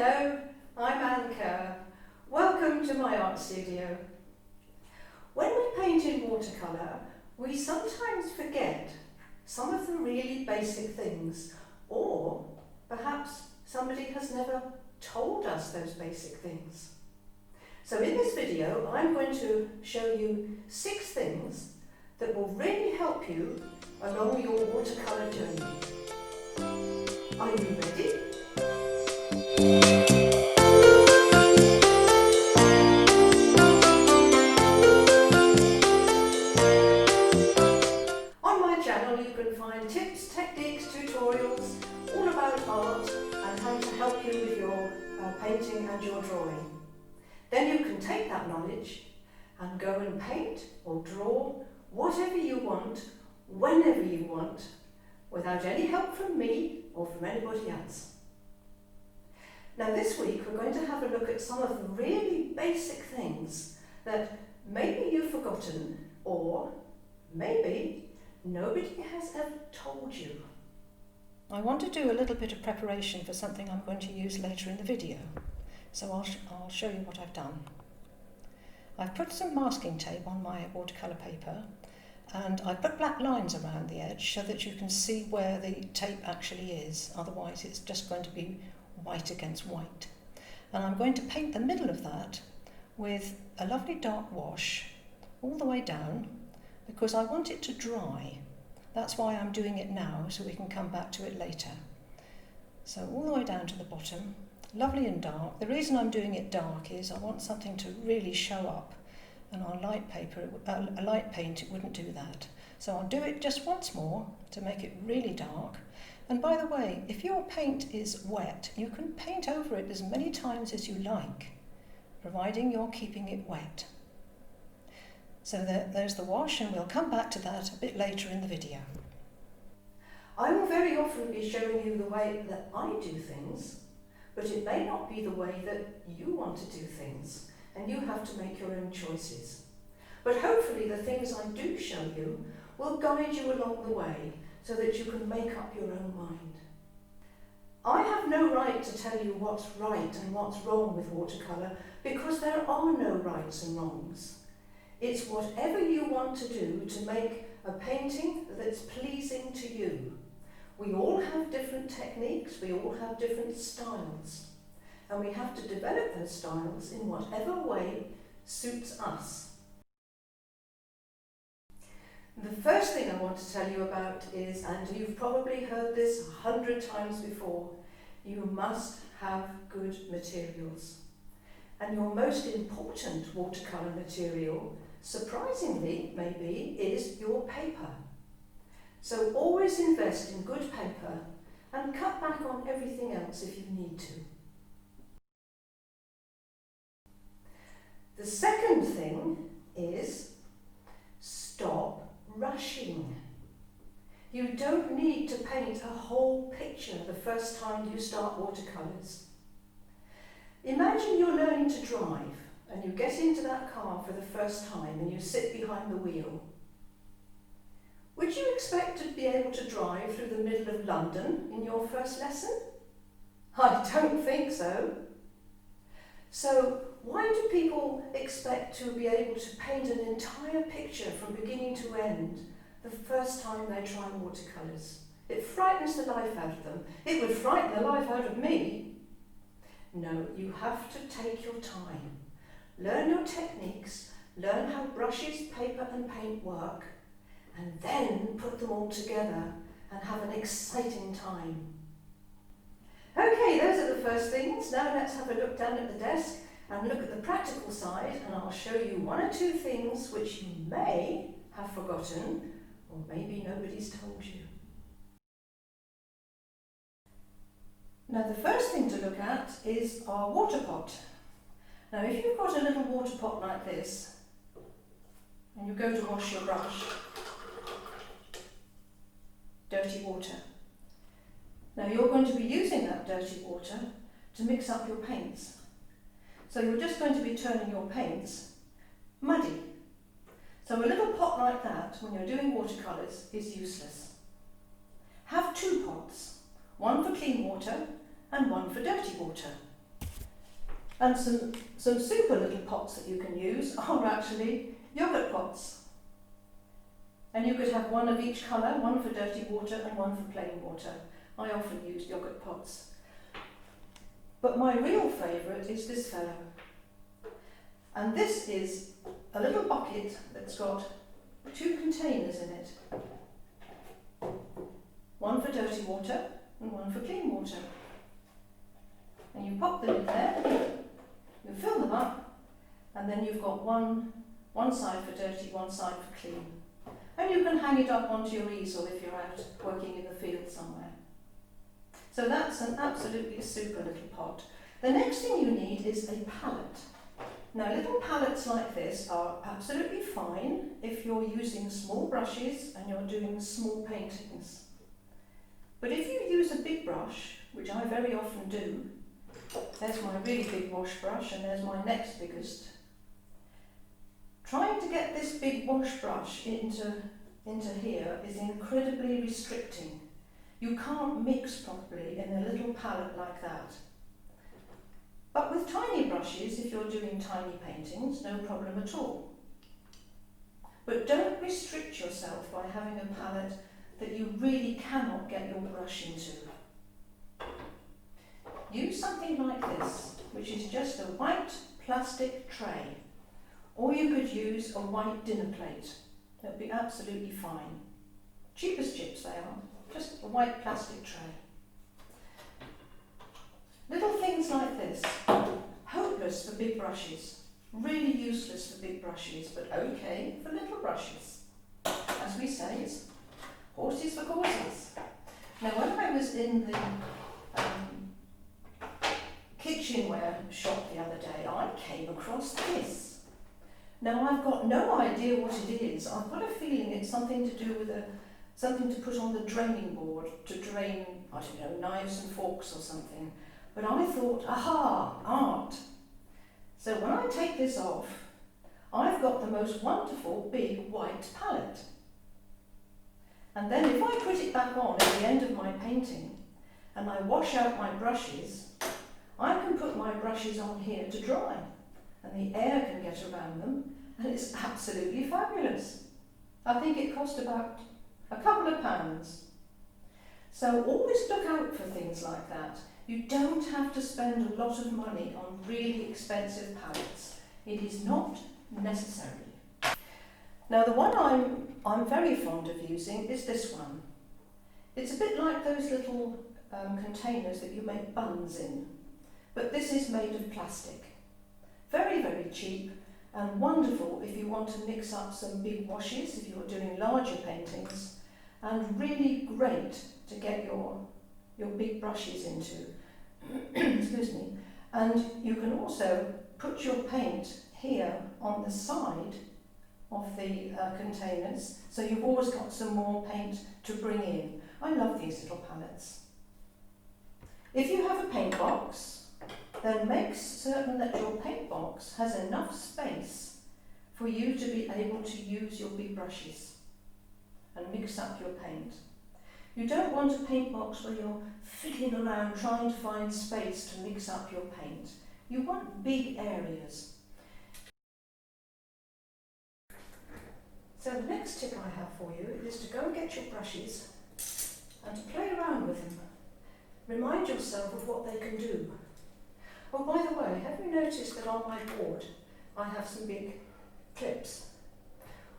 Hello, I'm Anne Kerr. Welcome to my art studio. When we paint in watercolour, we sometimes forget some of the really basic things, or perhaps somebody has never told us those basic things. So in this video, I'm going to show you 6 things that will really help you along your watercolour journey. Are you ready? On my channel you can find tips, techniques, tutorials all about art and how to help you with your painting and your drawing. Then you can take that knowledge and go and paint or draw whatever you want, whenever you want, without any help from me or from anybody else. Now this week we're going to have a look at some of the really basic things that maybe you've forgotten, or maybe nobody has ever told you. I want to do a little bit of preparation for something I'm going to use later in the video, so I'll show you what I've done. I've put some masking tape on my watercolour paper, and I put black lines around the edge so that you can see where the tape actually is, otherwise it's just going to be white against white. And I'm going to paint the middle of that with a lovely dark wash all the way down, because I want it to dry. That's why I'm doing it now, so we can come back to it later. So all the way down to the bottom, lovely and dark. The reason I'm doing it dark is I want something to really show up, and on light paper, a light paint, it wouldn't do that. So I'll do it just once more to make it really dark. And by the way, if your paint is wet, you can paint over it as many times as you like, providing you're keeping it wet. So there's the wash, and we'll come back to that a bit later in the video. I will very often be showing you the way that I do things, but it may not be the way that you want to do things, and you have to make your own choices. But hopefully the things I do show you will guide you along the way so that you can make up your own mind. I have no right to tell you what's right and what's wrong with watercolour, because there are no rights and wrongs. It's whatever you want to do to make a painting that's pleasing to you. We all have different techniques, we all have different styles, and we have to develop those styles in whatever way suits us. The first thing I want to tell you about is, and you've probably heard this 100 times before, you must have good materials. And your most important watercolour material, surprisingly maybe, is your paper. So always invest in good paper and cut back on everything else if you need to. The second thing is stop rushing. You don't need to paint a whole picture the first time you start watercolours. Imagine you're learning to drive and you get into that car for the first time and you sit behind the wheel. Would you expect to be able to drive through the middle of London in your first lesson? I don't think so. So why do people expect to be able to paint an entire picture from beginning to end the first time they try watercolours? It frightens the life out of them. It would frighten the life out of me. No, you have to take your time. Learn your techniques, learn how brushes, paper and paint work, and then put them all together and have an exciting time. Okay, those are the first things. Now let's have a look down at the desk and look at the practical side, and I'll show you 1 or 2 things which you may have forgotten, or maybe nobody's told you. Now the first thing to look at is our water pot. Now if you've got a little water pot like this, and you go to wash your brush, dirty water. Now you're going to be using that dirty water to mix up your paints. So you're just going to be turning your paints muddy. So a little pot like that, when you're doing watercolours, is useless. Have 2 pots, one for clean water and one for dirty water. And some super little pots that you can use are actually yogurt pots. And you could have one of each colour, one for dirty water and one for plain water. I often use yogurt pots. But my real favourite is this fellow. And this is a little bucket that's got 2 containers in it. One for dirty water and one for clean water. And you pop them in there, you fill them up, and then you've got one side for dirty, one side for clean. And you can hang it up onto your easel if you're out working in the field somewhere. So that's an absolutely super little pot. The next thing you need is a palette. Now, little palettes like this are absolutely fine if you're using small brushes and you're doing small paintings. But if you use a big brush, which I very often do, there's my really big wash brush and there's my next biggest. Trying to get this big wash brush into here is incredibly restricting. You can't mix properly in a little palette like that. But with tiny brushes, if you're doing tiny paintings, no problem at all. But don't restrict yourself by having a palette that you really cannot get your brush into. Use something like this, which is just a white plastic tray. Or you could use a white dinner plate. That would be absolutely fine. Cheap as chips they are, just a white plastic tray. Little things like this, hopeless for big brushes, really useless for big brushes, but okay for little brushes. As we say, it's horses for courses. Now, when I was in the kitchenware shop the other day, I came across this. Now, I've got no idea what it is. I've got a feeling it's something to do with something to put on the draining board to drain, I don't know, knives and forks or something. But I thought, aha, art. So when I take this off, I've got the most wonderful big white palette. And then if I put it back on at the end of my painting and I wash out my brushes, I can put my brushes on here to dry and the air can get around them and it's absolutely fabulous. I think it cost about a couple of pounds. So always look out for things like that. You don't have to spend a lot of money on really expensive palettes. It is not necessary. Now, the one I'm very fond of using is this one. It's a bit like those little containers that you make buns in, but this is made of plastic. Very, very cheap and wonderful if you want to mix up some big washes, if you're doing larger paintings, and really great to get your big brushes into. Excuse me. And you can also put your paint here on the side of the containers, so you've always got some more paint to bring in. I love these little palettes. If you have a paint box, then make certain that your paint box has enough space for you to be able to use your big brushes and mix up your paint. You don't want a paint box where you're fiddling around trying to find space to mix up your paint. You want big areas. So the next tip I have for you is to go and get your brushes and to play around with them. Remind yourself of what they can do. Oh, by the way, have you noticed that on my board I have some big clips?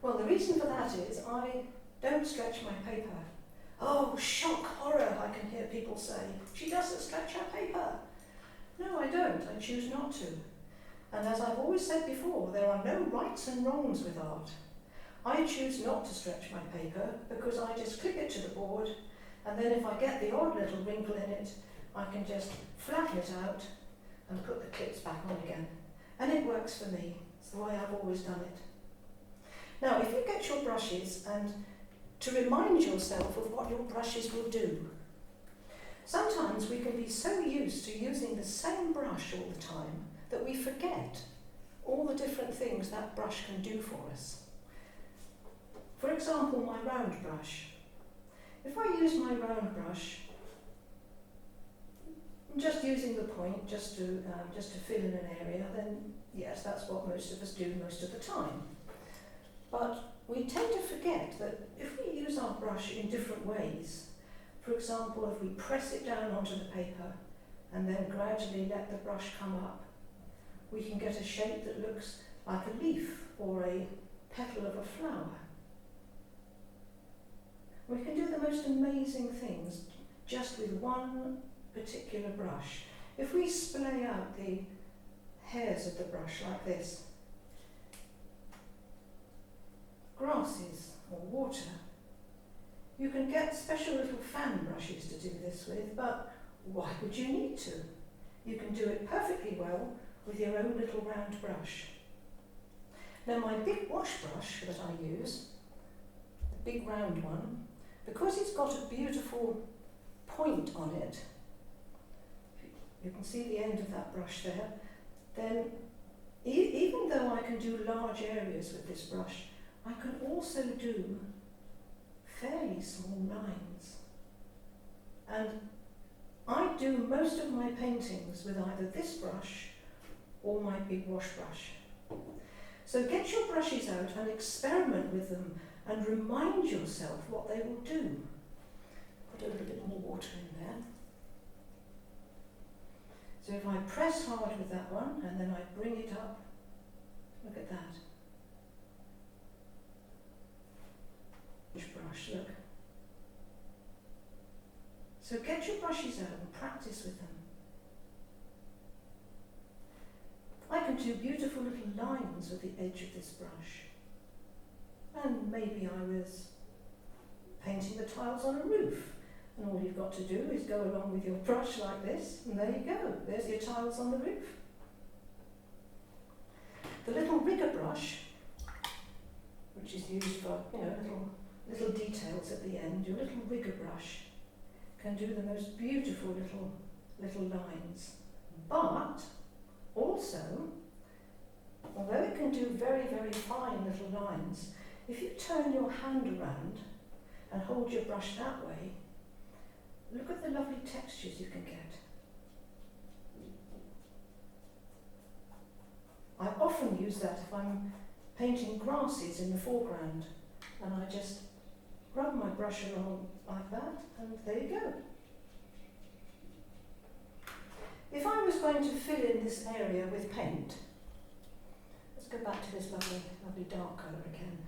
Well, the reason for that is I don't stretch my paper. Oh, shock horror, I can hear people say. She doesn't stretch her paper. No, I don't. I choose not to. And as I've always said before, there are no rights and wrongs with art. I choose not to stretch my paper because I just clip it to the board, and then if I get the odd little wrinkle in it, I can just flatten it out and put the clips back on again. And it works for me. It's the way I've always done it. Now, if you get your brushes and to remind yourself of what your brushes will do. Sometimes we can be so used to using the same brush all the time that we forget all the different things that brush can do for us. For example, my round brush. If I use my round brush, I'm just using using the point just to fill in an area, then yes, that's what most of us do most of the time. But we tend to forget that if we use our brush in different ways, for example, if we press it down onto the paper and then gradually let the brush come up, we can get a shape that looks like a leaf or a petal of a flower. We can do the most amazing things just with one particular brush. If we splay out the hairs of the brush like this, grasses or water, you can get special little fan brushes to do this with, but why would you need to? You can do it perfectly well with your own little round brush. Now my big wash brush that I use, the big round one, because it's got a beautiful point on it, you can see the end of that brush there, then even though I can do large areas with this brush, I can also do fairly small lines. And I do most of my paintings with either this brush or my big wash brush. So get your brushes out and experiment with them and remind yourself what they will do. Put a little bit more water in there. So if I press hard with that one and then I bring it up, look at that. Brush, look. So get your brushes out and practice with them. I can do beautiful little lines with the edge of this brush. And maybe I was painting the tiles on a roof, and all you've got to do is go along with your brush like this, and there you go, there's your tiles on the roof. The little rigger brush, which is used for, little details at the end, your little rigger brush can do the most beautiful little lines. But also, although it can do very, very fine little lines, if you turn your hand around and hold your brush that way, look at the lovely textures you can get. I often use that if I'm painting grasses in the foreground, and I just rub my brush along like that, and there you go. If I was going to fill in this area with paint, let's go back to this lovely dark colour again.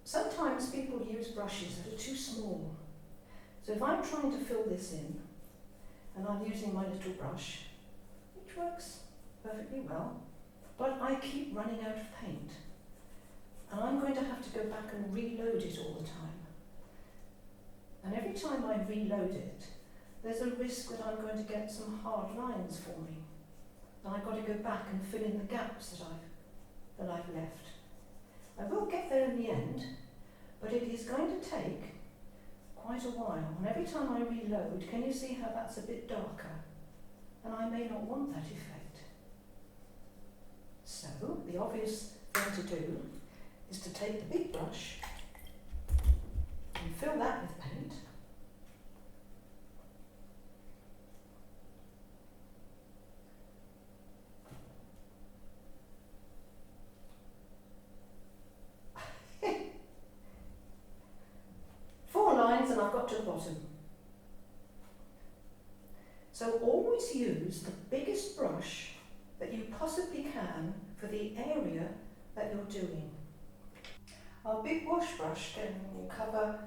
Sometimes people use brushes that are too small. So if I'm trying to fill this in, and I'm using my little brush, which works perfectly well, but I keep running out of paint. And I'm going to have to go back and reload it all the time. And every time I reload it, there's a risk that I'm going to get some hard lines forming. And I've got to go back and fill in the gaps that I've left. I will get there in the end, but it is going to take quite a while. And every time I reload, can you see how that's a bit darker? And I may not want that effect. So the obvious thing to do is to take the big brush and fill that with paint. Four lines and I've got to the bottom. So always use the biggest brush that you possibly can for the area that you're doing. Our big wash brush can cover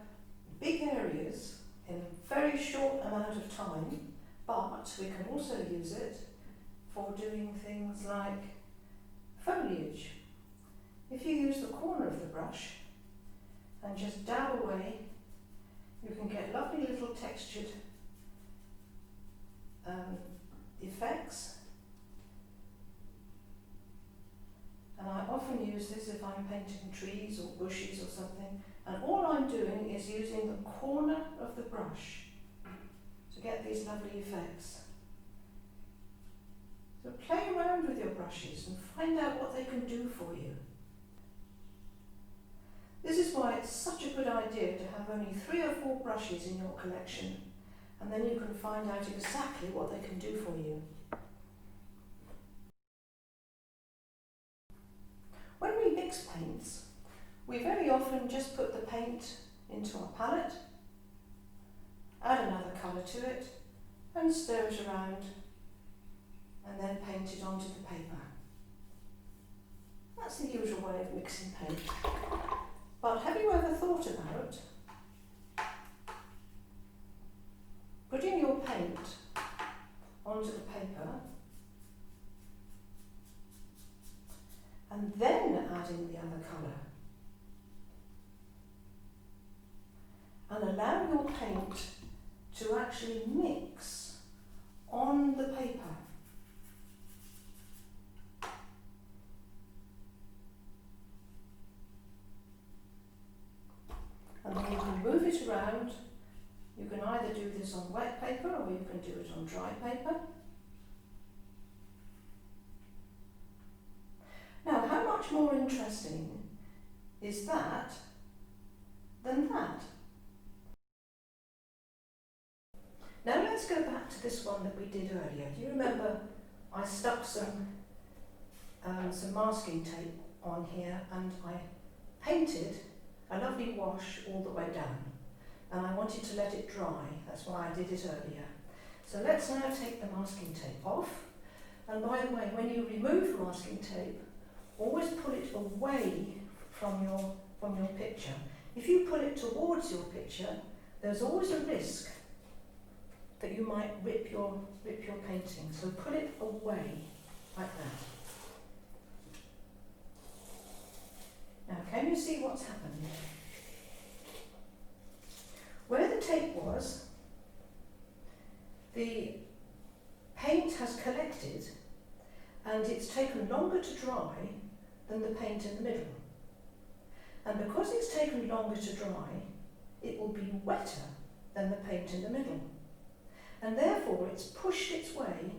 big areas in a very short amount of time, but we can also use it for doing things like foliage. If you use the corner of the brush and just dab away, you can get lovely little textured effects. And I often use this if I'm painting trees or bushes or something, and all I'm doing is using the corner of the brush to get these lovely effects. So play around with your brushes and find out what they can do for you. This is why it's such a good idea to have only 3 or 4 brushes in your collection and then you can find out exactly what they can do for you. When we mix paints, we very often just put the paint into our palette, add another colour to it, and stir it around, and then paint it onto the paper. That's the usual way of mixing paint. But have you ever thought about putting your paint onto the paper and then adding the other colour, and allow your paint to actually mix on the paper? And then you can move it around. You can either do this on wet paper or you can do it on dry paper. Now, how much more interesting is that than that? Now let's go back to this one that we did earlier. Do you remember I stuck some masking tape on here and I painted a lovely wash all the way down, and I wanted to let it dry. That's why I did it earlier. So let's now take the masking tape off. And by the way, when you remove masking tape, always pull it away from your picture. If you pull it towards your picture, there's always a risk that you might rip your painting. So pull it away like that. Now, can you see what's happened? Where the tape was, the paint has collected and it's taken longer to dry than the paint in the middle. And because it's taken longer to dry, it will be wetter than the paint in the middle. And therefore it's pushed its way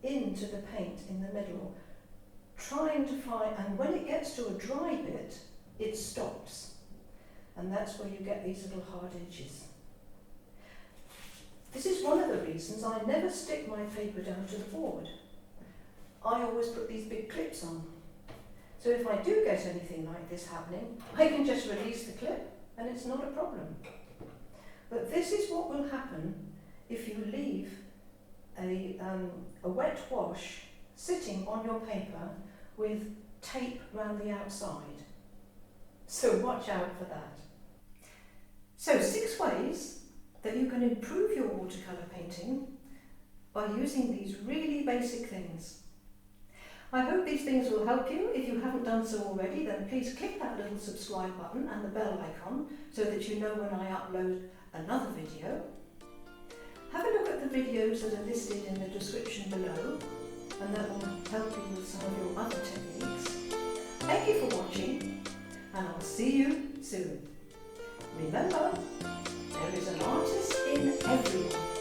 into the paint in the middle, trying to find, and when it gets to a dry bit, it stops. And that's where you get these little hard edges. This is one of the reasons I never stick my paper down to the board. I always put these big clips on. So if I do get anything like this happening, I can just release the clip and it's not a problem. But this is what will happen if you leave a wet wash sitting on your paper with tape around the outside. So watch out for that. So 6 ways that you can improve your watercolour painting by using these really basic things. I hope these things will help you. If you haven't done so already, then please click that little subscribe button and the bell icon so that you know when I upload another video. Have a look at the videos that are listed in the description below, and that will help you with some of your other techniques. Thank you for watching, and I'll see you soon. Remember, there is an artist in everyone.